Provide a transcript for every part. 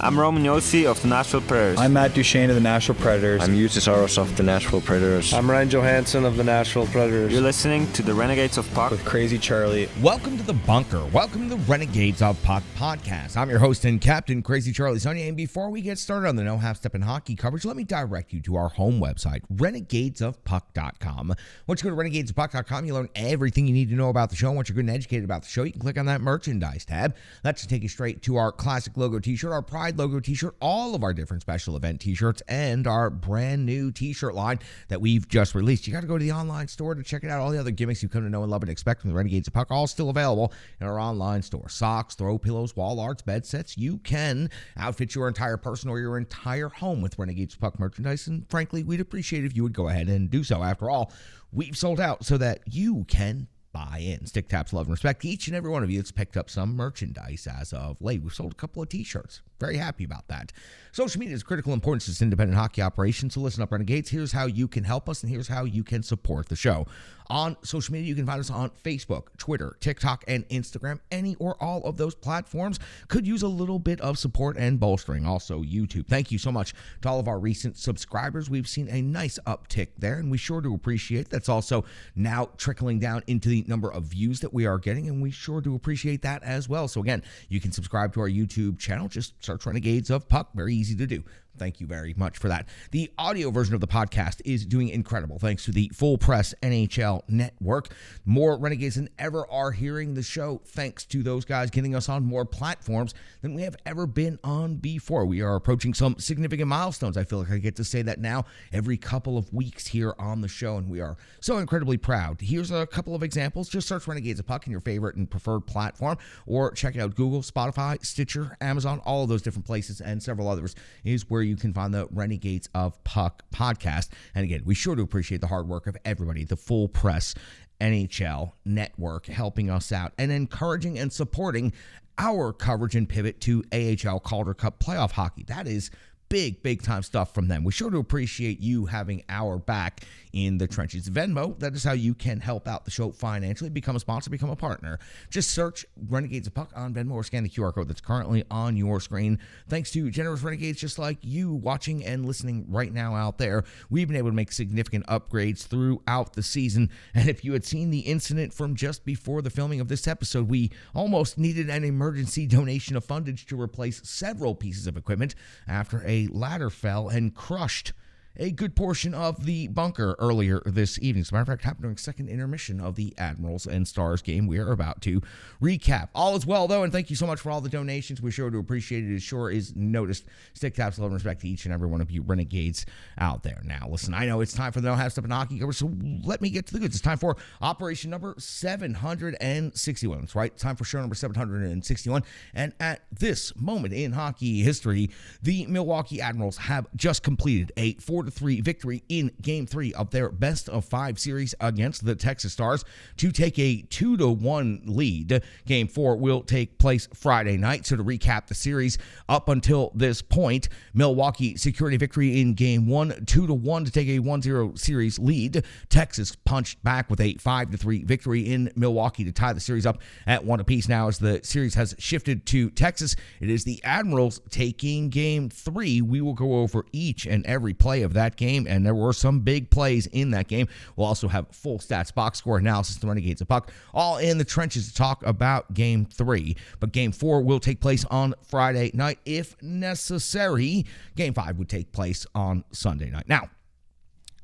I'm Roman Yossi of the Nashville Predators. I'm Matt Duchesne of the Nashville Predators. I'm Justus Aros of the Nashville Predators. I'm Ryan Johansson of the Nashville Predators. You're listening to the Renegades of Puck with Crazy Charlie. Welcome to the bunker. Welcome to the Renegades of Puck podcast. I'm your host and captain, Crazy Charlie Saunier. And before we get started on the No Half Step in Hockey coverage, let me direct you to our home website, renegadesofpuck.com. Once you go to renegadesofpuck.com, you learn everything you need to know about the show. Once you're good and educated about the show, you can click on that merchandise tab. That should take you straight to our classic logo t-shirt, our Pride logo t-shirt, all of our different special event t-shirts, and our brand new t-shirt line that we've just released. You got to go to the online store to check it out. All the other gimmicks you've come to know and love and expect from the Renegades of Puck, all still available in our online store. Socks, throw pillows, wall arts, bed sets. You can outfit your entire person or your entire home with Renegades of Puck merchandise, and frankly, we'd appreciate if you would go ahead and do so. After all, we've sold out so that you can buy in. Stick taps, love, and respect to each and every one of you that's picked up some merchandise as of late. We've sold a couple of t-shirts. Very happy about that. Social media is critical importance to this independent hockey operation, so listen up, Renegades. Here's how you can help us, and here's how you can support the show. On social media, you can find us on Facebook, Twitter, TikTok, and Instagram. Any or all of those platforms could use a little bit of support and bolstering. Also, YouTube. Thank you so much to all of our recent subscribers. We've seen a nice uptick there, and we sure do appreciate it. That's also now trickling down into the number of views that we are getting, and we sure do appreciate that as well. So again, you can subscribe to our YouTube channel. Just search Renegades of Puck. Very easy to do. Thank you very much for that. The audio version of the podcast is doing incredible thanks to the Full Press NHL Network. More Renegades than ever are hearing the show thanks to those guys getting us on more platforms than we have ever been on before. We are approaching some significant milestones. I feel like I get to say that now every couple of weeks here on the show, and we are so incredibly proud. Here's a couple of examples. Just search Renegades of Puck in your favorite and preferred platform, or check out Google, Spotify, Stitcher, Amazon, all of those different places, and several others is where you can find the Renegades of Puck podcast. And again, we sure do appreciate the hard work of everybody, the Full Press NHL Network, helping us out and encouraging and supporting our coverage and pivot to AHL Calder Cup playoff hockey. That is big time stuff from them. We sure do appreciate you having our back in the trenches. Venmo, that is how you can help out the show financially. Become a sponsor, become a partner. Just search Renegades of Puck on Venmo or scan the QR code that's currently on your screen. Thanks to generous Renegades just like you watching and listening right now out there, we've been able to make significant upgrades throughout the season. And if you had seen the incident from just before the filming of this episode, we almost needed an emergency donation of fundage to replace several pieces of equipment after a ladder fell and crushed a good portion of the bunker earlier this evening. As a matter of fact, happened during second intermission of the Admirals and Stars game we are about to recap. All is well, though, and thank you so much for all the donations. We sure do appreciate it. It sure is noticed. Stick taps, love, and respect to each and every one of you Renegades out there. Now, listen, I know it's time for the No Half Step in Hockey coverage, so let me get to the goods. It's time for operation number 761. That's right, time for show number 761. And at this moment in hockey history, the Milwaukee Admirals have just completed a 4-3 victory in Game 3 of their best-of-5 series against the Texas Stars to take a 2-1 lead. Game 4 will take place Friday night. So to recap the series, up until this point, Milwaukee secured a victory in Game 1, 2-1 to take a 1-0 series lead. Texas punched back with a 5-3 victory in Milwaukee to tie the series up at 1 apiece. Now, as the series has shifted to Texas, it is the Admirals taking Game 3. We will go over each and every play of that game, and there were some big plays in that game. We'll also have full stats, box score analysis, the Renegades of Puck, all in the trenches to talk about Game 3. But Game 4 will take place on Friday night if necessary. Game 5 would take place on Sunday night. Now,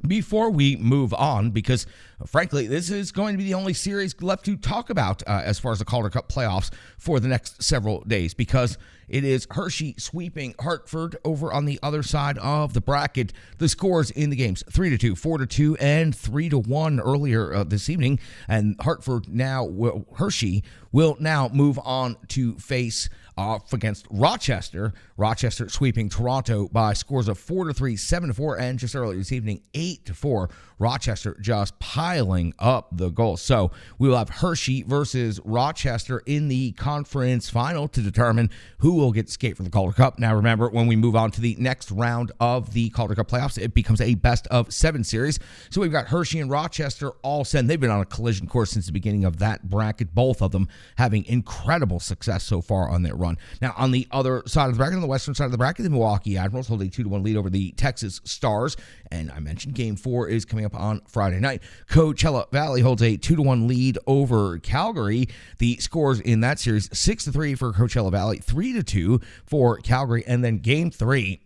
before we move on, because frankly, this is going to be the only series left to talk about as far as the Calder Cup playoffs for the next several days, because it is Hershey sweeping Hartford over on the other side of the bracket. The scores in the games, 3-2, 4-2, and 3-1 earlier this evening. And Hershey will now move on to face off against Rochester. Rochester sweeping Toronto by scores of 4-3, 7-4, and just earlier this evening, 8-4. Rochester just piling up the goals. So we will have Hershey versus Rochester in the conference final to determine who will get skate for the Calder Cup. Now remember, when we move on to the next round of the Calder Cup playoffs, it becomes a best-of-7 series. So we've got Hershey and Rochester all set. They've been on a collision course since the beginning of that bracket, both of them having incredible success so far on their run. Now on the other side of the bracket, on the western side of the bracket, the Milwaukee Admirals hold a 2-1 lead over the Texas Stars. And I mentioned Game 4 is coming up on Friday night. Coachella Valley holds a 2-1 lead over Calgary. The scores in that series, 6-3 for Coachella Valley, 3-2 for Calgary. And then Game 3,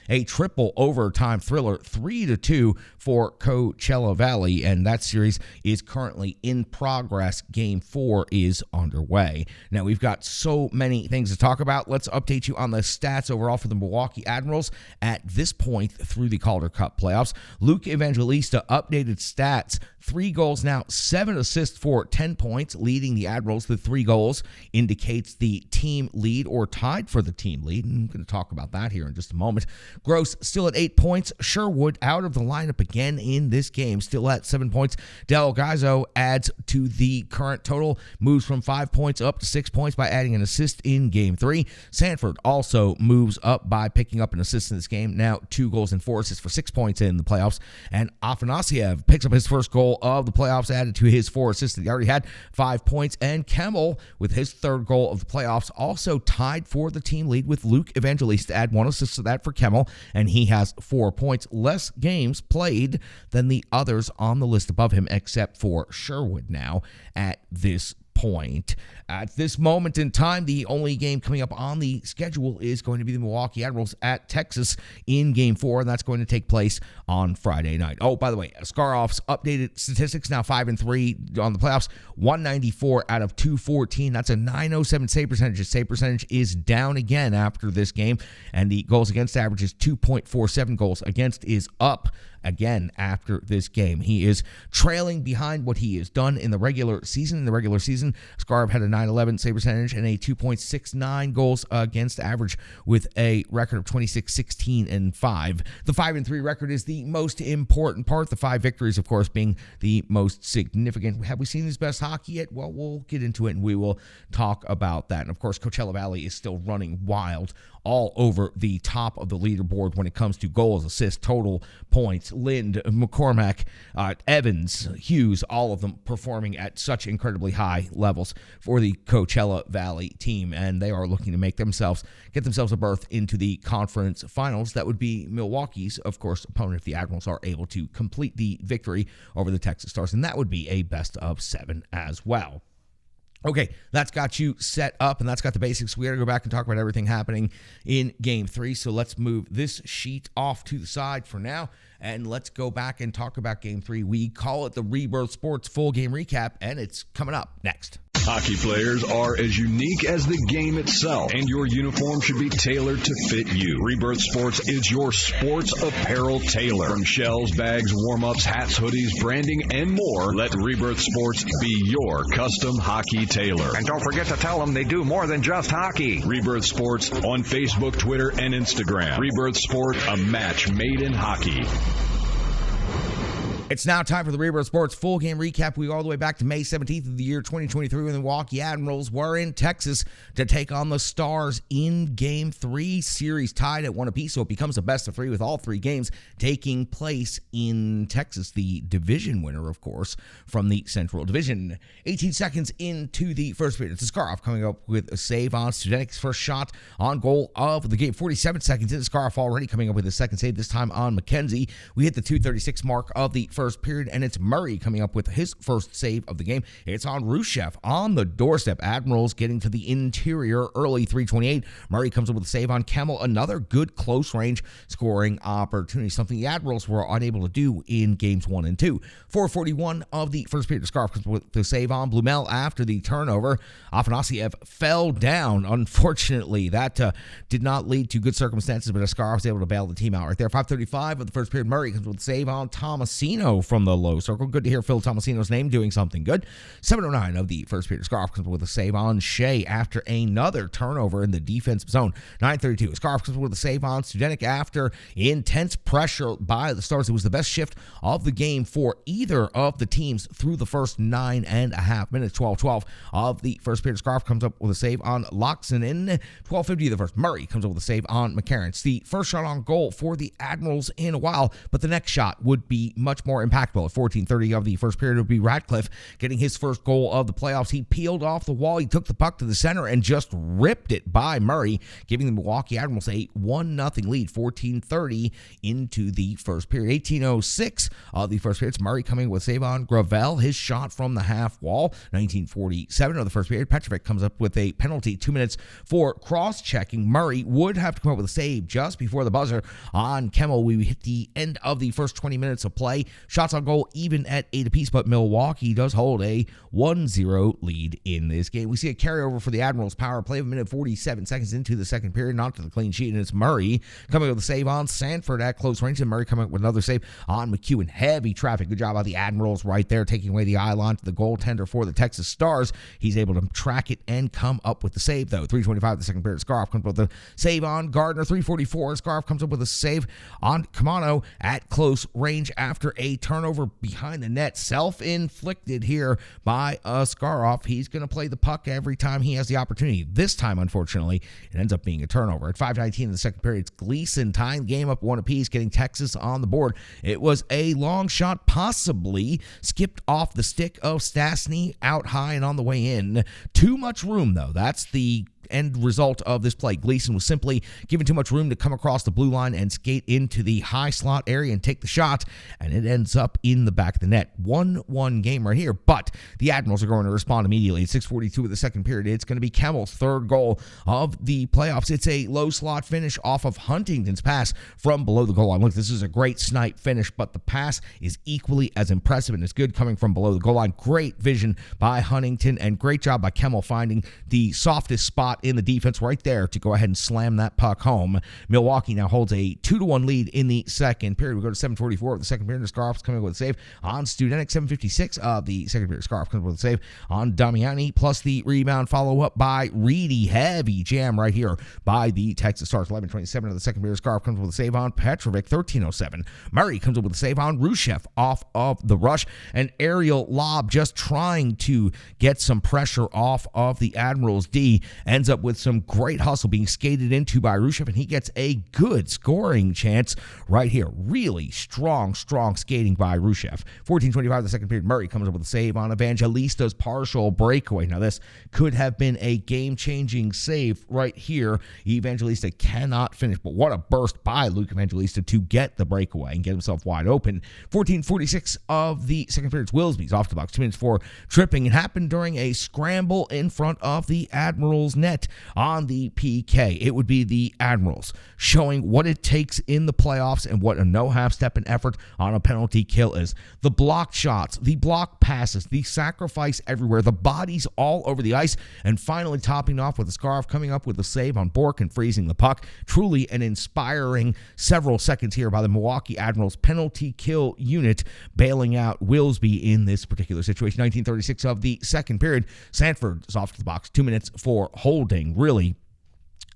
a triple overtime thriller, 3-2 for Coachella Valley, and that series is currently in progress. Game 4 is underway. Now, we've got so many things to talk about. Let's update you on the stats overall for the Milwaukee Admirals at this point through the Calder Cup playoffs. Luke Evangelista updated stats: 3 goals now, 7 assists for 10 points, leading the Admirals. The 3 goals indicates the team lead or tied for the team lead. And I'm going to talk about that here in just a moment. Gross still at 8 points. Sherwood out of the lineup again in this game, still at 7 points. Del Gaizo adds to the current total, moves from 5 points up to 6 points by adding an assist in Game 3. Sanford also moves up by picking up an assist in this game. Now 2 goals and 4 assists for 6 points in the playoffs. And Afanasiev picks up his first goal of the playoffs, added to his 4 assists that he already had, 5 points. And Kemmel, with his 3rd goal of the playoffs, also tied for the team lead with Luke Evangelista, add 1 assist to that for Kemmel, and he has 4 points. Less games played than the others on the list above him, except for Sherwood now at this point. At this moment in time, the only game coming up on the schedule is going to be the Milwaukee Admirals at Texas in Game 4, and that's going to take place on Friday night. Oh, by the way, Askarov's updated statistics, now 5-3 on the playoffs, 194 out of 214. That's a .907 save percentage. His save percentage is down again after this game, and the goals against average is 2.47. Goals against is up again after this game. He is trailing behind what he has done in the regular season. In the regular season, Askarov had a .911 save percentage and a 2.69 goals against average with a record of 26-16-5. The 5-3 record is the most important part. The 5 victories, of course, being the most significant. Have we seen his best hockey yet? Well, we'll get into it and we will talk about that. And of course, Coachella Valley is still running wild all over the top of the leaderboard when it comes to goals, assists, total points. Lind, McCormack, Evans, Hughes, all of them performing at such incredibly high levels for the Coachella Valley team, and they are looking to get themselves a berth into the conference finals. That would be Milwaukee's, of course, opponent if the Admirals are able to complete the victory over the Texas Stars, and that would be a best of 7 as well. Okay, that's got you set up, and that's got the basics. We got to go back and talk about everything happening in Game 3, so let's move this sheet off to the side for now, and let's go back and talk about Game 3. We call it the Rebirth Sports Full Game Recap, and it's coming up next. Hockey players are as unique as the game itself, and your uniform should be tailored to fit you. Rebirth Sports is your sports apparel tailor. From shells, bags, warm-ups, hats, hoodies, branding, and more, let Rebirth Sports be your custom hockey tailor. And don't forget to tell them they do more than just hockey. Rebirth Sports on Facebook, Twitter, and Instagram. Rebirth Sport, a match made in hockey. It's now time for the Rebirth Sports Full Game Recap. We go all the way back to May 17th of the year 2023 when the Milwaukee Admirals were in Texas to take on the Stars in Game 3. Series tied at 1 apiece, so it becomes a best of 3 with all 3 games taking place in Texas. The division winner, of course, from the Central Division. 18 seconds into the first period, it's Askarov coming up with a save on Studenik's first shot on goal of the game. 47 seconds into Askarov already coming up with a second save, this time on McKenzie. We hit the 2:36 mark of the first period, and it's Murray coming up with his first save of the game. It's on Rushev on the doorstep. Admirals getting to the interior early, 3:28. Murray comes up with a save on Kemmel. Another good close-range scoring opportunity, something the Admirals were unable to do in games 1 and 2. 4:41 of the first period. Scarf comes with the save on Blumel after the turnover. Afanasiev fell down. Unfortunately, that did not lead to good circumstances, but Askarov was able to bail the team out right there. 5:35 of the first period. Murray comes with a save on Tomasino from the low circle. Good to hear Phil Tomasino's name doing something good. 7:09 of the first period. Scarf comes with a save on Shea after another turnover in the defensive zone. 9:32. Scarf comes with a save on Studenik after intense pressure by the Stars. It was the best shift of the game for either of the teams through the first 9.5 minutes. 12:12 of the first period. Scarf comes up with a save on Loxonin. 12:50 of the first. Murray comes up with a save on McCarron. It's the first shot on goal for the Admirals in a while, but the next shot would be much more more impactful. At 14:30 of the first period, it would be Ratcliffe getting his first goal of the playoffs. He peeled off the wall. He took the puck to the center and just ripped it by Murray, giving the Milwaukee Admirals a 1-0 lead. 14:30 into the first period. 18:06 of the first period. It's Murray coming with save on Gravel. His shot from the half wall. 19:47 of the first period. Petrovic comes up with a penalty. 2 minutes for cross-checking. Murray would have to come up with a save just before the buzzer on Kemmel. We hit the end of the first 20 minutes of play. Shots on goal even at 8 apiece, but Milwaukee does hold a 1-0 lead in this game. We see a carryover for the Admirals power play of a minute 47 seconds into the second period, not to the clean sheet, and it's Murray coming with a save on Sanford at close range, and Murray coming up with another save on McEwen. Heavy traffic. Good job by the Admirals right there, taking away the eye line to the goaltender for the Texas Stars. He's able to track it and come up with the save, though. 3:25 the second period. Scarf comes up with a save on Gardner. 3:44. Scarf comes up with a save on Kamano at close range after a turnover behind the net. Self-inflicted here by Scaroff. He's going to play the puck every time he has the opportunity. This time, unfortunately, it ends up being a turnover. At 5:19 in the second period, it's Gleason tying the game up 1 apiece, getting Texas on the board. It was a long shot, possibly skipped off the stick of Stastny out high and on the way in. Too much room, though. That's the end result of this play. Gleason was simply given too much room to come across the blue line and skate into the high slot area and take the shot, and it ends up in the back of the net. 1-1 game right here, but the Admirals are going to respond immediately. At 6:42 of the second period, it's going to be Kemmel's third goal of the playoffs. It's a low slot finish off of Huntington's pass from below the goal line. Look, this is a great snipe finish, but the pass is equally as impressive and as good coming from below the goal line. Great vision by Huntington, and great job by Kemmel finding the softest spot in the defense right there to go ahead and slam that puck home. Milwaukee now holds a 2-1 lead in the second period. We go to 7:44 of the second period. Scarf's coming with a save on Studenik. 7:56 of the second period. Scarf comes with a save on Damiani, plus the rebound follow-up by Reedy. Heavy jam right here by the Texas Stars. 11:27 of the second period. Scarf comes with a save on Petrovic. 13:07. Murray comes up with a save on Rushev off of the rush. An aerial lob just trying to get some pressure off of the Admirals D. Ends up with some great hustle being skated into by Rushev, and he gets a good scoring chance right here. Really strong skating by Rushev. 14:25 the second period. Murray comes up with a save on Evangelista's partial breakaway. Now this could have been a game-changing save right here. Evangelista cannot finish, but what a burst by Luke Evangelista to get the breakaway and get himself wide open. 14:46 of the second period. Wilsby's off the box. 2 minutes for tripping. It happened during a scramble in front of the Admirals net on the PK. It would be the Admirals showing what it takes in the playoffs and what a no half-step in effort on a penalty kill is. The blocked shots, the blocked passes, the sacrifice everywhere, the bodies all over the ice, and finally topping off with a Scarf coming up with a save on Bork and freezing the puck. Truly an inspiring several seconds here by the Milwaukee Admirals penalty kill unit, bailing out Wilsby in this particular situation. 19:36 of the second period. Sanford is off to the box. 2 minutes for holding.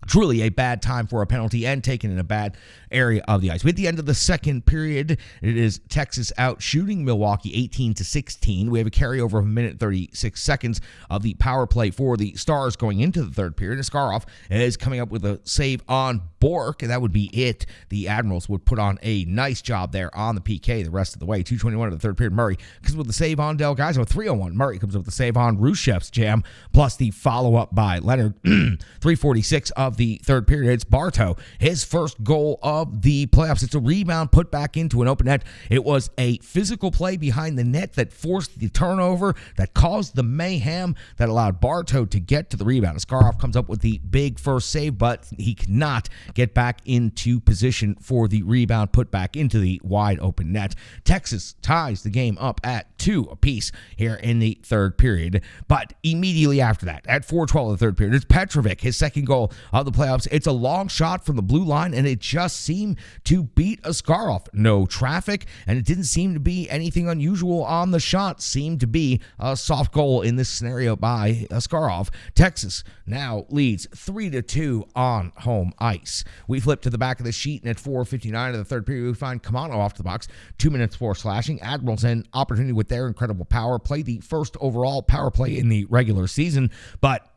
Truly a bad time for a penalty and taken in a bad area of the ice. At the end of the second period, it is Texas out shooting Milwaukee 18-16. We have a carryover of a minute 36 seconds of the power play for the Stars going into the third period. Askarov is coming up with a save on Bork, and that would be it. The Admirals would put on a nice job there on the PK the rest of the way. 2:21 of the third period. Murray comes with the save on Del Gaizo. 3:01. Murray comes with the save on Rushev's jam, plus the follow-up by Leonard. 3:46 of the third period. It's Bartow, his first goal of the playoffs. It's a rebound put back into an open net. It was a physical play behind the net that forced the turnover, that caused the mayhem, that allowed Bartow to get to the rebound. Askarov comes up with the big first save, but he cannot get back into position for the rebound put back into the wide open net. Texas ties the game up at 2 apiece here in the third period. But immediately after that, at 4:12 of the third period, it's Petrovic, his second goal of the playoffs. It's a long shot from the blue line, and it just seemed to beat Askarov. No traffic, and it didn't seem to be anything unusual on the shot. Seemed to be a soft goal in this scenario by Askarov. Texas now leads 3-2 on home ice. We flip to the back of the sheet, and at 4:59 of the third period, we find Kamano off the box. 2 minutes for slashing. Admirals an opportunity with their incredible power play, the first overall power play in the regular season, but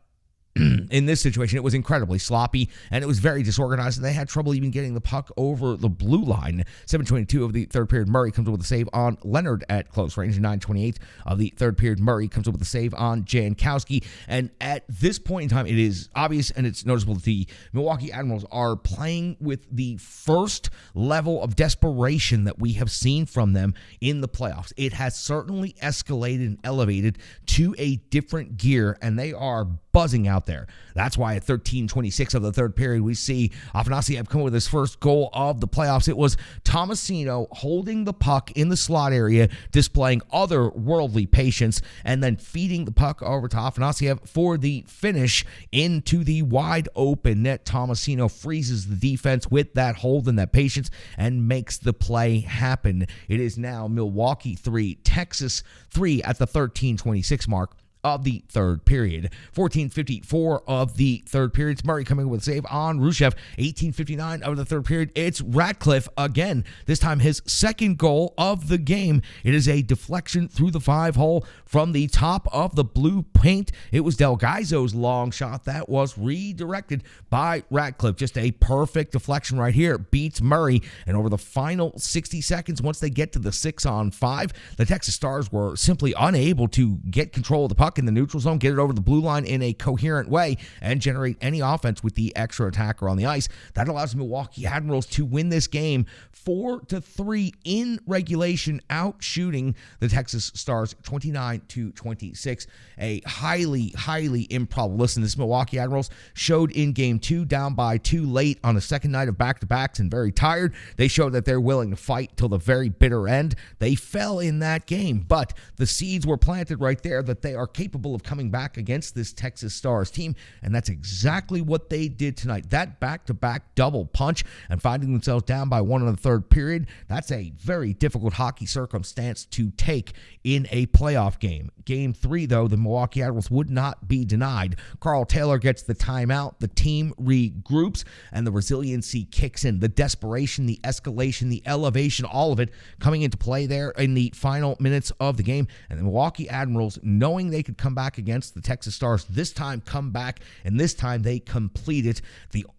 in this situation, it was incredibly sloppy and it was very disorganized, and they had trouble even getting the puck over the blue line. 7:22 of the third period, Murray comes up with a save on Leonard at close range. 9:28 of the third period, Murray comes up with a save on Jankowski. And at this point in time, it is obvious and it's noticeable that the Milwaukee Admirals are playing with the first level of desperation that we have seen from them in the playoffs. It has certainly escalated and elevated to a different gear, and they are buzzing out there. That's why at 13:26 of the third period, we see Afanasiev come with his first goal of the playoffs. It was Tomasino holding the puck in the slot area, displaying otherworldly patience, and then feeding the puck over to Afanasiev for the finish into the wide open net. Tomasino freezes the defense with that hold and that patience and makes the play happen. It is now Milwaukee 3, Texas 3 at the 13:26 mark of the third period. 14:54 of the third period. It's Murray coming with a save on Rushev. 18:59 of the third period. It's Ratcliffe again. This time his second goal of the game. It is a deflection through the 5-hole from the top of the blue paint. It was Delgaizo's long shot that was redirected by Ratcliffe. Just a perfect deflection right here. Beats Murray. And over the final 60 seconds, once they get to the 6-on-5, the Texas Stars were simply unable to get control of the puck in the neutral zone, get it over the blue line in a coherent way, and generate any offense with the extra attacker on the ice. That allows the Milwaukee Admirals to win this game 4-3 in regulation, out-shooting the Texas Stars 29-26. A highly improbable. Listen, this Milwaukee Admirals showed in game 2, down by 2 late on the second night of back-to-backs and very tired. They showed that they're willing to fight till the very bitter end. They fell in that game, but the seeds were planted right there that they are capable of coming back against this Texas Stars team, and that's exactly what they did tonight. That back-to-back double punch and finding themselves down by 1 in the third period, that's a very difficult hockey circumstance to take in a playoff game. Game 3, though, the Milwaukee Admirals would not be denied. Carl Taylor gets the timeout, the team regroups, and the resiliency kicks in. The desperation, the escalation, the elevation, all of it coming into play there in the final minutes of the game. And the Milwaukee Admirals, knowing they could come back against the Texas Stars, this time come back, and this time they complete it.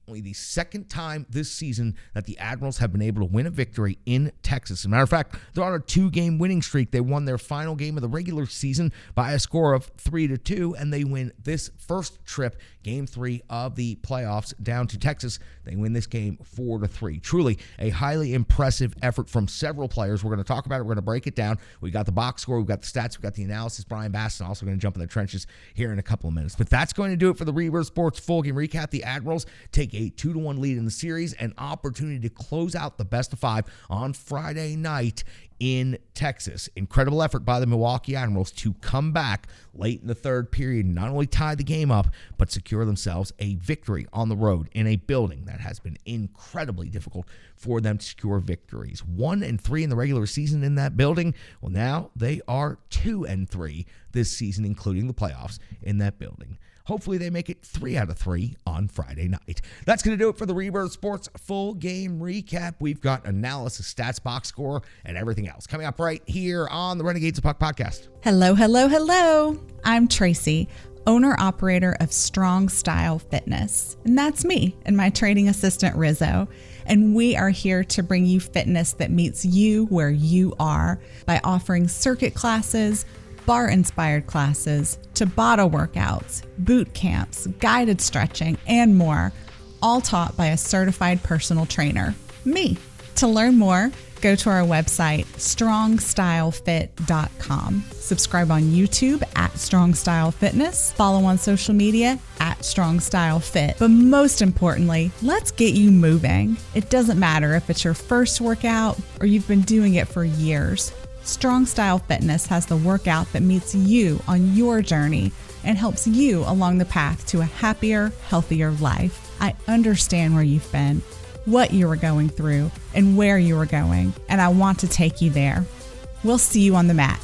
Only the second time this season that the Admirals have been able to win a victory in Texas. As a matter of fact, they're on a 2-game winning streak. They won their final game of the regular season by a score of 3-2, and they win this first trip, game 3 of the playoffs, down to Texas. They win this game 4-3. Truly a highly impressive effort from several players. We're going to talk about it. We're going to break it down. We got the box score. We've got the stats. We've got the analysis. Brian Baston also going to jump in the trenches here in a couple of minutes. But that's going to do it for the Rebirth Sports full game recap. The Admirals take a 2-1 lead in the series, an opportunity to close out the best of 5 on Friday night in Texas. Incredible effort by the Milwaukee Admirals to come back late in the third period and not only tie the game up, but secure themselves a victory on the road in a building that has been incredibly difficult for them to secure victories. 1-3 in the regular season in that building. Well, now they are 2-3 this season, including the playoffs in that building. Hopefully they make it 3 out of 3 on Friday night. That's going to do it for the Rebirth Sports full game recap. We've got analysis, stats, box score, and everything else coming up right here on the Renegades of Puck podcast. Hello. I'm Tracy, owner-operator of Strong Style Fitness. And that's me and my training assistant, Rizzo. And we are here to bring you fitness that meets you where you are by offering circuit classes, bar-inspired classes, Tabata workouts, boot camps, guided stretching, and more, all taught by a certified personal trainer, me. To learn more, go to our website, strongstylefit.com. Subscribe on YouTube at Strong Style Fitness. Follow on social media at Strong Style Fit. But most importantly, let's get you moving. It doesn't matter if it's your first workout or you've been doing it for years. Strong Style Fitness has the workout that meets you on your journey and helps you along the path to a happier, healthier life. I understand where you've been, what you were going through, and where you were going, and I want to take you there. We'll see you on the mat.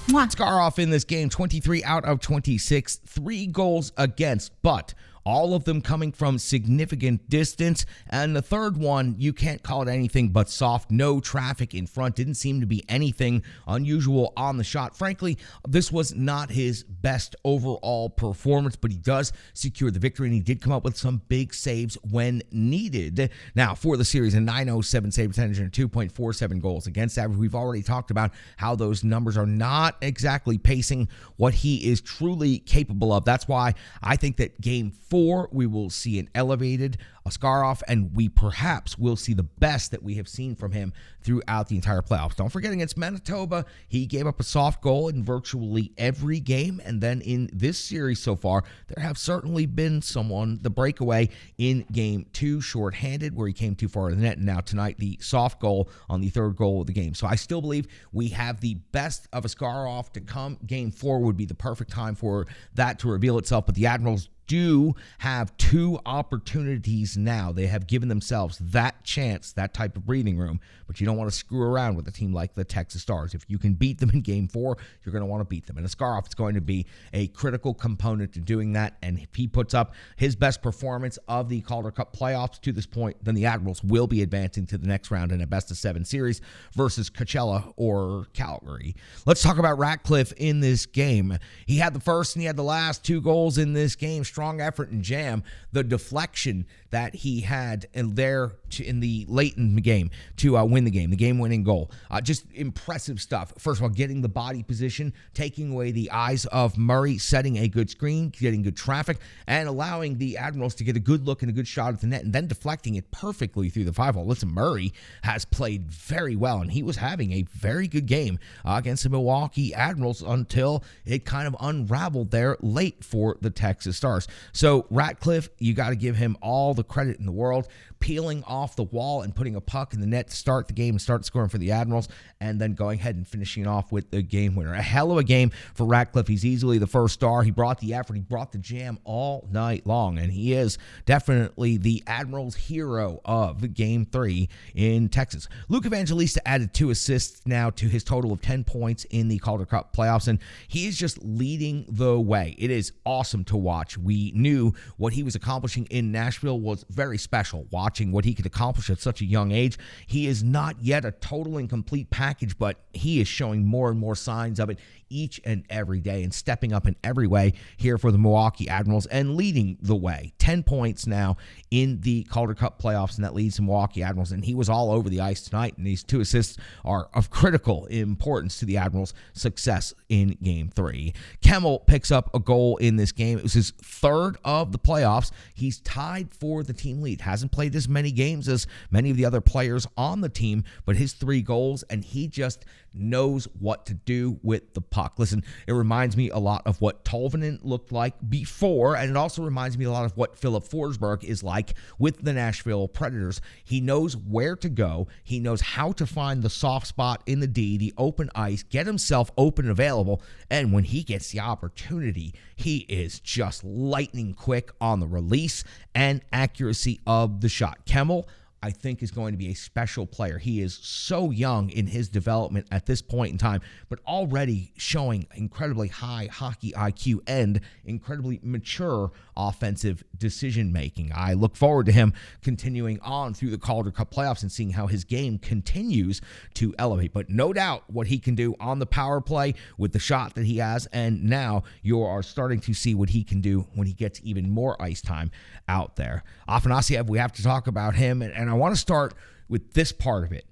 Mwah. Scar off in this game, 23 out of 26, 3 goals against, but all of them coming from significant distance. And the third one, you can't call it anything but soft. No traffic in front. Didn't seem to be anything unusual on the shot. Frankly, this was not his best overall performance, but he does secure the victory, and he did come up with some big saves when needed. Now, for the series, a .907 save percentage and a 2.47 goals against average. We've already talked about how those numbers are not exactly pacing what he is truly capable of. That's why I think that Game 4, we will see an elevated Askarov, and we perhaps will see the best that we have seen from him throughout the entire playoffs. Don't forget, against Manitoba, he gave up a soft goal in virtually every game, and then in this series so far, there have certainly been the breakaway in Game 2, shorthanded, where he came too far to the net, and now tonight, the soft goal on the third goal of the game. So I still believe we have the best of Askarov to come. Game 4 would be the perfect time for that to reveal itself, but the Admirals do have 2 opportunities now. They have given themselves that chance, that type of breathing room, but you don't want to screw around with a team like the Texas Stars. If you can beat them in Game 4, you're going to want to beat them. And Askarov is going to be a critical component to doing that, and if he puts up his best performance of the Calder Cup playoffs to this point, then the Admirals will be advancing to the next round in a best-of-7 series versus Coachella or Calgary. Let's talk about Ratcliffe in this game. He had the first and he had the last 2 goals in this game. Strong effort and jam. The deflection that he had in the late in the game to win the game-winning goal. Just impressive stuff. First of all, getting the body position, taking away the eyes of Murray, setting a good screen, getting good traffic, and allowing the Admirals to get a good look and a good shot at the net, and then deflecting it perfectly through the 5-hole. Listen, Murray has played very well, and he was having a very good game against the Milwaukee Admirals until it kind of unraveled there late for the Texas Stars. So Ratcliffe, you got to give him all the credit in the world, peeling off the wall and putting a puck in the net to start the game and start scoring for the Admirals, and then going ahead and finishing off with the game winner. A hell of a game for Ratcliffe. He's easily the first star. He brought the effort. He brought the jam all night long, and he is definitely the Admirals' hero of Game 3 in Texas. Luke Evangelista added 2 assists now to his total of 10 points in the Calder Cup playoffs, and he is just leading the way. It is awesome to watch. We knew what he was accomplishing in Nashville was very special. Watching what he could accomplish at such a young age. He is not yet a total and complete package, but he is showing more and more signs of it each and every day and stepping up in every way here for the Milwaukee Admirals and leading the way. 10 points now in the Calder Cup playoffs, and that leads the Milwaukee Admirals, and he was all over the ice tonight, and these 2 assists are of critical importance to the Admirals' success in Game 3. Kemmel picks up a goal in this game. It was his 3rd of the playoffs. He's tied for the team lead. Hasn't played as many games as many of the other players on the team, but his 3 goals, and he just knows what to do with the puck. Listen, it reminds me a lot of what Tolvanen looked like before, and it also reminds me a lot of what Philip Forsberg is like with the Nashville Predators. He knows where to go. He knows how to find the soft spot in the D, the open ice, get himself open and available, and when he gets the opportunity, he is just lightning quick on the release and accuracy of the shot. Kemmel, I think, is going to be a special player. He is so young in his development at this point in time, but already showing incredibly high hockey IQ and incredibly mature offensive decision-making. I look forward to him continuing on through the Calder Cup playoffs and seeing how his game continues to elevate. But no doubt what he can do on the power play with the shot that he has, and now you are starting to see what he can do when he gets even more ice time out there. Afanasiev, we have to talk about him, and I want to start with this part of it.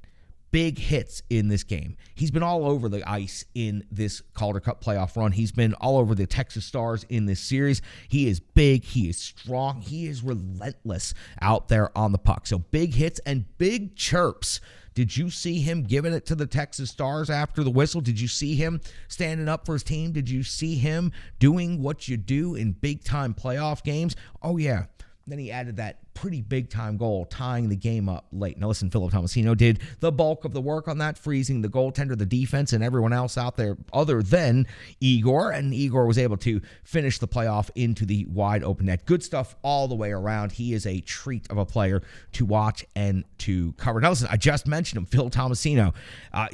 Big hits in this game. He's been all over the ice in this Calder Cup playoff run. He's been all over the Texas Stars in this series. He is big. He is strong. He is relentless out there on the puck. So big hits and big chirps. Did you see him giving it to the Texas Stars after the whistle? Did you see him standing up for his team? Did you see him doing what you do in big-time playoff games? Oh, yeah. Then he added that pretty big-time goal, tying the game up late. Now, listen, Philip Tomasino did the bulk of the work on that, freezing the goaltender, the defense, and everyone else out there other than Igor, and Igor was able to finish the playoff into the wide-open net. Good stuff all the way around. He is a treat of a player to watch and to cover. Now, listen, I just mentioned him, Phil Tomasino,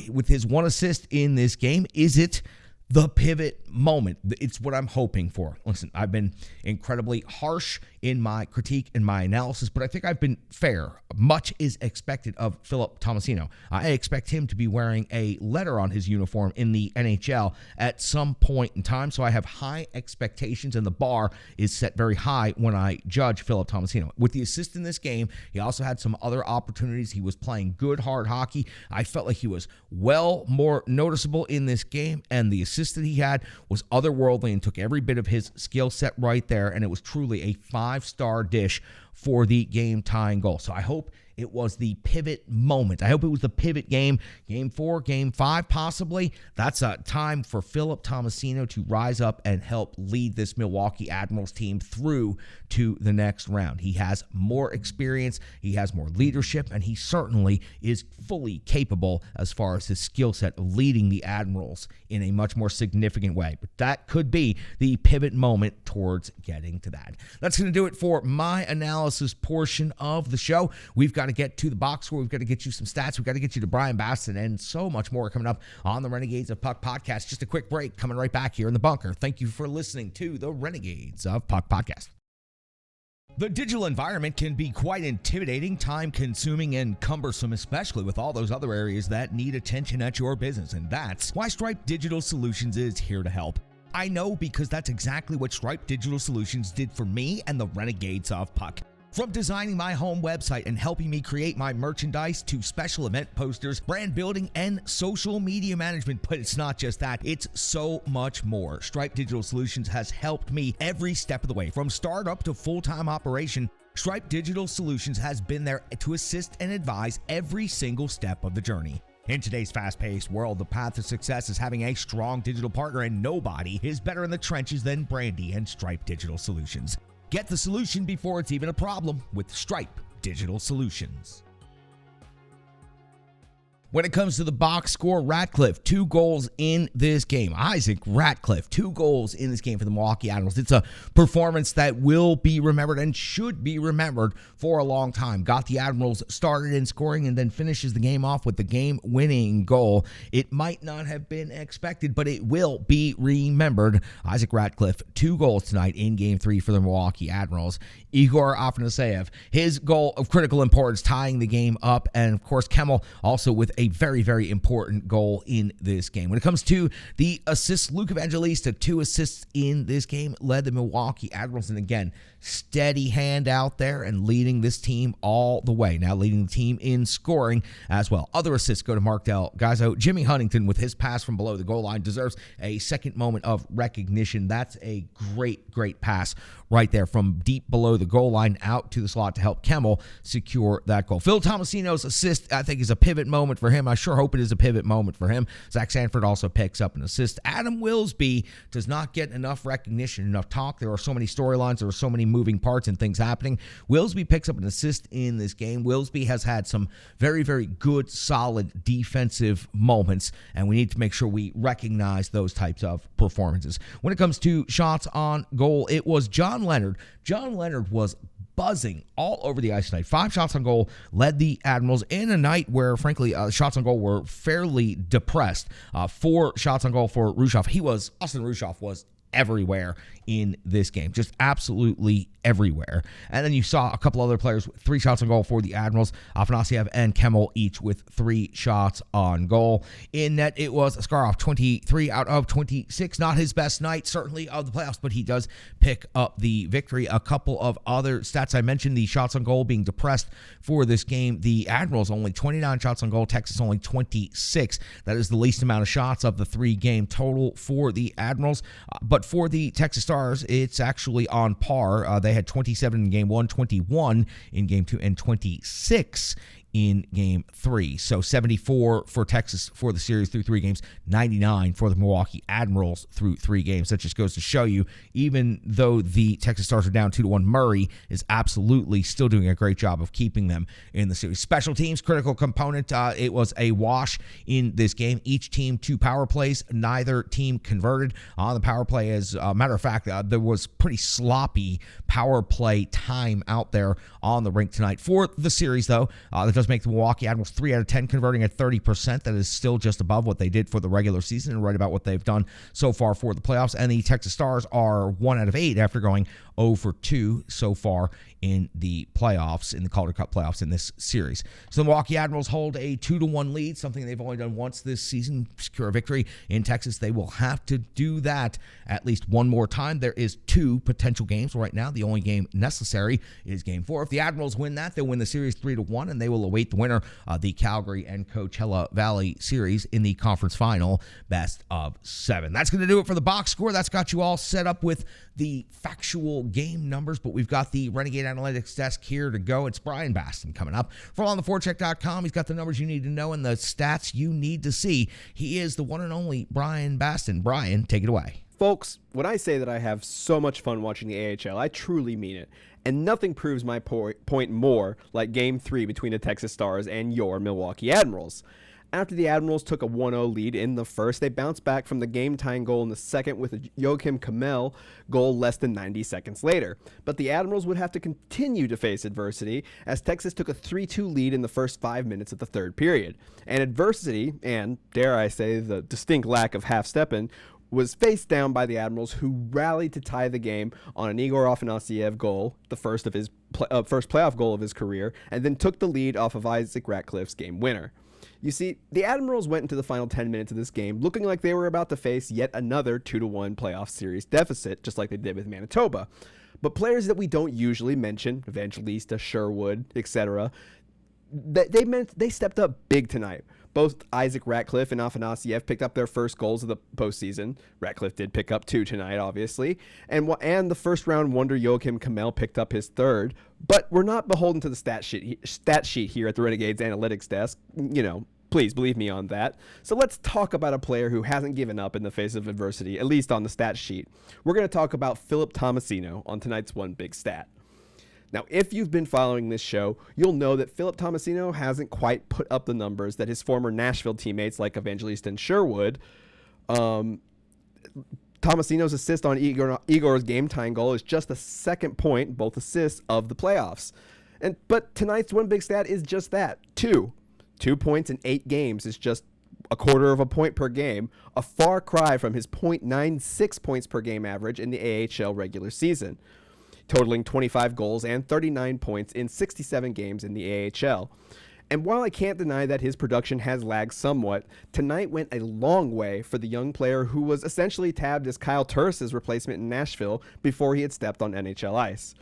with his 1 assist in this game. Is it the pivot moment. It's what I'm hoping for. Listen, I've been incredibly harsh in my critique and my analysis, but I think I've been fair. Much is expected of Philip Tomasino. I expect him to be wearing a letter on his uniform in the NHL at some point in time, so I have high expectations, and the bar is set very high when I judge Philip Tomasino. With the assist in this game, he also had some other opportunities. He was playing good, hard hockey. I felt like he was well more noticeable in this game, and the assist that he had was otherworldly and took every bit of his skill set right there, and it was truly a 5-star dish for the game-tying goal. So I hope it was the pivot moment. I hope it was the pivot game. Game 4, Game 5, possibly. That's a time for Philip Tomasino to rise up and help lead this Milwaukee Admirals team through to the next round. He has more experience, he has more leadership, and he certainly is fully capable as far as his skill set of leading the Admirals in a much more significant way. But that could be the pivot moment towards getting to that. That's going to do it for my analysis portion of the show. We've got to get to the box score. We've got to get you some stats. We've got to get you to Brian Baston and so much more coming up on the Renegades of Puck podcast. Just a quick break, coming right back here in the bunker. Thank you for listening to the Renegades of Puck podcast. The digital environment can be quite intimidating, time-consuming, and cumbersome, especially with all those other areas that need attention at your business, and that's why Stripe Digital Solutions is here to help. I know, because that's exactly what Stripe Digital Solutions did for me and the Renegades of Puck. From designing my home website and helping me create my merchandise to special event posters, brand building, and social media management. But it's not just that, it's so much more. Stripe Digital Solutions has helped me every step of the way. From startup to full-time operation, Stripe Digital Solutions has been there to assist and advise every single step of the journey. In today's fast-paced world, the path to success is having a strong digital partner, and nobody is better in the trenches than Brandy and Stripe Digital Solutions. Get the solution before it's even a problem with Stripe Digital Solutions. When it comes to the box score, Ratcliffe, 2 goals in this game. Isaac Ratcliffe, 2 goals in this game for the Milwaukee Admirals. It's a performance that will be remembered and should be remembered for a long time. Got the Admirals started in scoring and then finishes the game off with the game-winning goal. It might not have been expected, but it will be remembered. Isaac Ratcliffe, 2 goals tonight in Game 3 for the Milwaukee Admirals. Igor Afanaseyev, his goal of critical importance, tying the game up. And, of course, Kemmel also with a very, very important goal in this game. When it comes to the assists, Luke Evangelista, 2 assists in this game, led the Milwaukee Admirals. And again, steady hand out there and leading this team all the way. Now leading the team in scoring as well. Other assists go to Mark Del Gazzo. Jimmy Huntington with his pass from below the goal line deserves a second moment of recognition. That's a great, great pass right there from deep below the goal line out to the slot to help Kemmel secure that goal. Phil Tomasino's assist, I think, is a pivot moment for him. I sure hope it is a pivot moment for him. Zach Sanford also picks up an assist. Adam Wilsby does not get enough recognition, enough talk. There are so many storylines. There are so many moving parts and things happening. Wilsby picks up an assist in this game. Wilsby has had some very, very good, solid defensive moments, and we need to make sure we recognize those types of performances. When it comes to shots on goal, it was John Leonard. John Leonard was buzzing all over the ice tonight. 5 shots on goal, led the Admirals in a night where, frankly, shots on goal were fairly depressed. 4 shots on goal for Rushoff. Austin Rushoff was everywhere in this game, just absolutely everywhere. And then you saw a couple other players with 3 shots on goal for the Admirals. Afanasyev and Kemmel each with 3 shots on goal. In net, it was Askarov, 23 out of 26. Not his best night, certainly, of the playoffs, but he does pick up the victory. A couple of other stats I mentioned, the shots on goal being depressed for this game. The Admirals only 29 shots on goal, Texas only 26. That is the least amount of shots of the 3-game total for the Admirals. But for the Texas Stars, it's actually on par. They had 27 in Game 1, 21 in Game 2, and 26 in Game 3. So 74 for Texas for the series through 3 games, 99 for the Milwaukee Admirals through 3 games. That just goes to show you, even though the Texas Stars are down 2-1, Murray is absolutely still doing a great job of keeping them in the series. Special teams, critical component. It was a wash in this game. Each team 2 power plays. Neither team converted on the power play. As a matter of fact, there was pretty sloppy power play time out there on the rink tonight. For the series, though, that doesn't does make the Milwaukee Admirals 3 out of 10, converting at 30%. That is still just above what they did for the regular season and right about what they've done so far for the playoffs. And the Texas Stars are 1 out of 8 after going 0 for 2 so far in the playoffs, in the Calder Cup playoffs in this series. So the Milwaukee Admirals hold a 2-1 lead, something they've only done once this season, secure a victory in Texas. They will have to do that at least one more time. There is 2 potential games right now. The only game necessary is Game 4. If the Admirals win that, they'll win the series 3-1, and they will await the winner of the Calgary and Coachella Valley series in the conference final, best of 7. That's going to do it for the box score. That's got you all set up with the factual game numbers, but we've got the Renegade Analytics desk here to go. It's Brian Baston coming up from ontheforecheck.com. He's got the numbers you need to know and the stats you need to see. He is the one and only Brian Baston. Brian, take it away. Folks, when I say that I have so much fun watching the AHL, I truly mean it. And nothing proves my point more like Game 3 between the Texas Stars and your Milwaukee Admirals. After the Admirals took a 1-0 lead in the first, they bounced back from the game-tying goal in the second with a Joakim Kamel goal less than 90 seconds later. But the Admirals would have to continue to face adversity as Texas took a 3-2 lead in the first 5 minutes of the third period. And adversity, and dare I say the distinct lack of half-stepping, was faced down by the Admirals, who rallied to tie the game on an Igor Afanasiev goal, the first of his first playoff goal of his career, and then took the lead off of Isaac Ratcliffe's game winner. You see, the Admirals went into the final 10 minutes of this game looking like they were about to face yet another 2-1 playoff series deficit, just like they did with Manitoba. But players that we don't usually mention, Evangelista, Sherwood, etc., they stepped up big tonight. Both Isaac Ratcliffe and Afanasiev picked up their first goals of the postseason. Ratcliffe did pick up 2 tonight, obviously. And the first-round wonder Joakim Kamel picked up his 3rd. But we're not beholden to the stat sheet here at the Renegades Analytics desk. You know, please believe me on that. So let's talk about a player who hasn't given up in the face of adversity, at least on the stat sheet. We're going to talk about Philip Tomasino on tonight's One Big Stat. Now, if you've been following this show, you'll know that Philip Tomasino hasn't quite put up the numbers that his former Nashville teammates like Evangelista and Sherwood. Tomasino's assist on Igor's game-tying goal is just the second point, both assists, of the playoffs. But tonight's One Big Stat is just that, 2. 2 points in 8 games is just a quarter of a point per game, a far cry from his .96 points per game average in the AHL regular season, totaling 25 goals and 39 points in 67 games in the AHL. And while I can't deny that his production has lagged somewhat, tonight went a long way for the young player who was essentially tabbed as Kyle Turris's replacement in Nashville before he had stepped on NHL ice.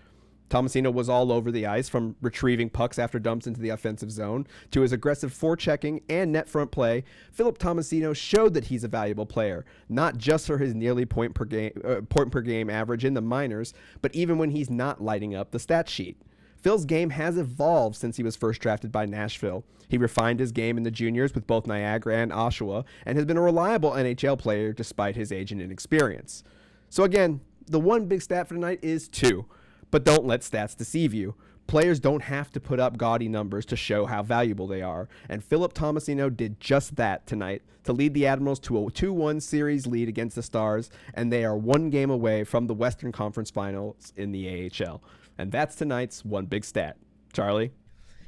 Tomasino was all over the ice, from retrieving pucks after dumps into the offensive zone to his aggressive forechecking and net front play. Philip Tomasino showed that he's a valuable player, not just for his nearly point per game average in the minors, but even when he's not lighting up the stat sheet. Phil's game has evolved since he was first drafted by Nashville. He refined his game in the juniors with both Niagara and Oshawa and has been a reliable NHL player despite his age and inexperience. So again, the one big stat for tonight is 2. But don't let stats deceive you. Players don't have to put up gaudy numbers to show how valuable they are, and Philip Tomasino did just that tonight to lead the Admirals to a 2-1 series lead against the Stars, and they are 1 game away from the Western Conference Finals in the AHL. And that's tonight's One Big Stat. Charlie?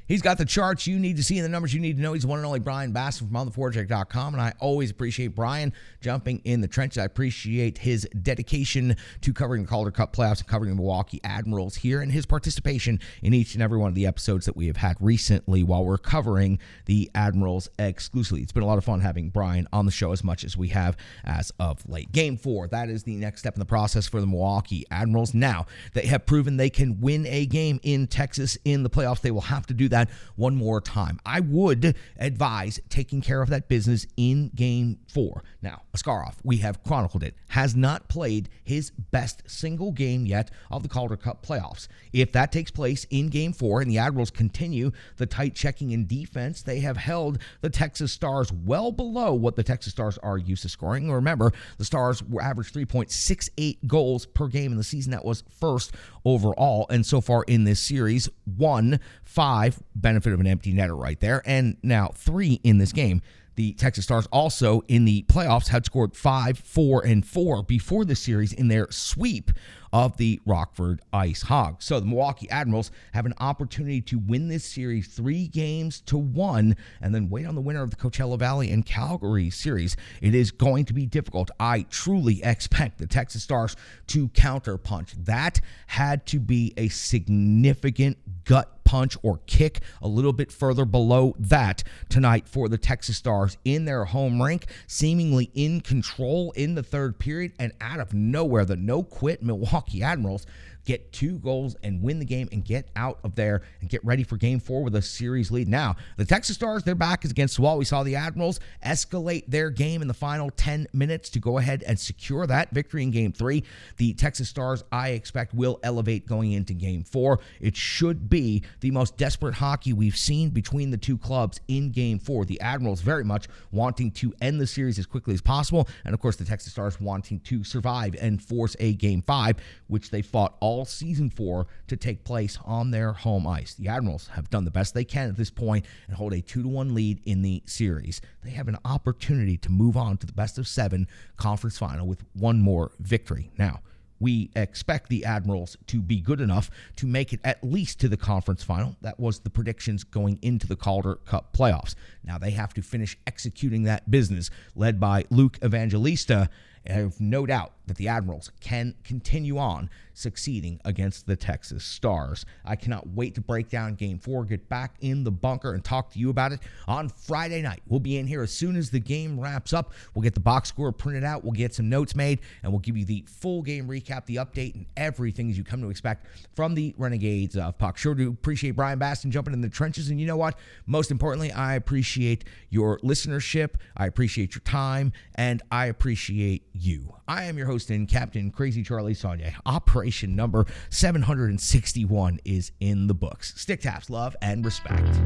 He's got the charts you need to see and the numbers you need to know. He's the one and only Brian Baston from ontheforecheck.com, and I always appreciate Brian jumping in the trenches. I appreciate his dedication to covering the Calder Cup playoffs and covering the Milwaukee Admirals here, and his participation in each and every one of the episodes that we have had recently while we're covering the Admirals exclusively. It's been a lot of fun having Brian on the show as much as we have as of late. Game 4, that is the next step in the process for the Milwaukee Admirals. Now, they have proven they can win a game in Texas in the playoffs. They will have to do that one more time. I would advise taking care of that business in Game 4. Now, Askarov, we have chronicled it, has not played his best single game yet of the Calder Cup playoffs. If that takes place in Game 4 and the Admirals continue the tight checking in defense, they have held the Texas Stars well below what the Texas Stars are used to scoring. Remember, the Stars were averaged 3.68 goals per game in the season. That was first overall, and so far in this series, 1-5, benefit of an empty netter right there, and now 3 in this game. The Texas Stars also in the playoffs had scored 5, 4, and 4 before the series in their sweep of the Rockford Ice Hogs. So the Milwaukee Admirals have an opportunity to win this series 3-1 and then wait on the winner of the Coachella Valley and Calgary series. It is going to be difficult. I truly expect the Texas Stars to counterpunch. That had to be a significant gut punch or kick a little bit further below that tonight for the Texas Stars in their home rink, seemingly in control in the third period, and out of nowhere, the no-quit Milwaukee Admirals get 2 goals and win the game and get out of there and get ready for Game 4 with a series lead. Now, the Texas Stars, their back is against the wall. We saw the Admirals escalate their game in the final 10 minutes to go ahead and secure that victory in Game 3. The Texas Stars, I expect, will elevate going into Game 4. It should be the most desperate hockey we've seen between the two clubs in Game 4. The Admirals very much wanting to end the series as quickly as possible, and of course the Texas Stars wanting to survive and force a Game 5, which they fought all season for to take place on their home ice. The Admirals have done the best they can at this point and hold a 2-1 lead in the series. They have an opportunity to move on to the best of 7 conference final with one more victory. Now, we expect the Admirals to be good enough to make it at least to the conference final. That was the predictions going into the Calder Cup playoffs. Now they have to finish executing that business, led by Luke Evangelista. I have no doubt that the Admirals can continue on succeeding against the Texas Stars. I cannot wait to break down Game 4, get back in the bunker, and talk to you about it on Friday night. We'll be in here as soon as the game wraps up. We'll get the box score printed out. We'll get some notes made, and we'll give you the full game recap, the update, and everything as you come to expect from the Renegades of Puck. Sure do appreciate Brian Baston jumping in the trenches, and you know what? Most importantly, I appreciate your listenership. I appreciate your time, and I appreciate you. I am your host and Captain Crazy Charlie Saunier. Operation number 761 is in the books. Stick taps, love, and respect.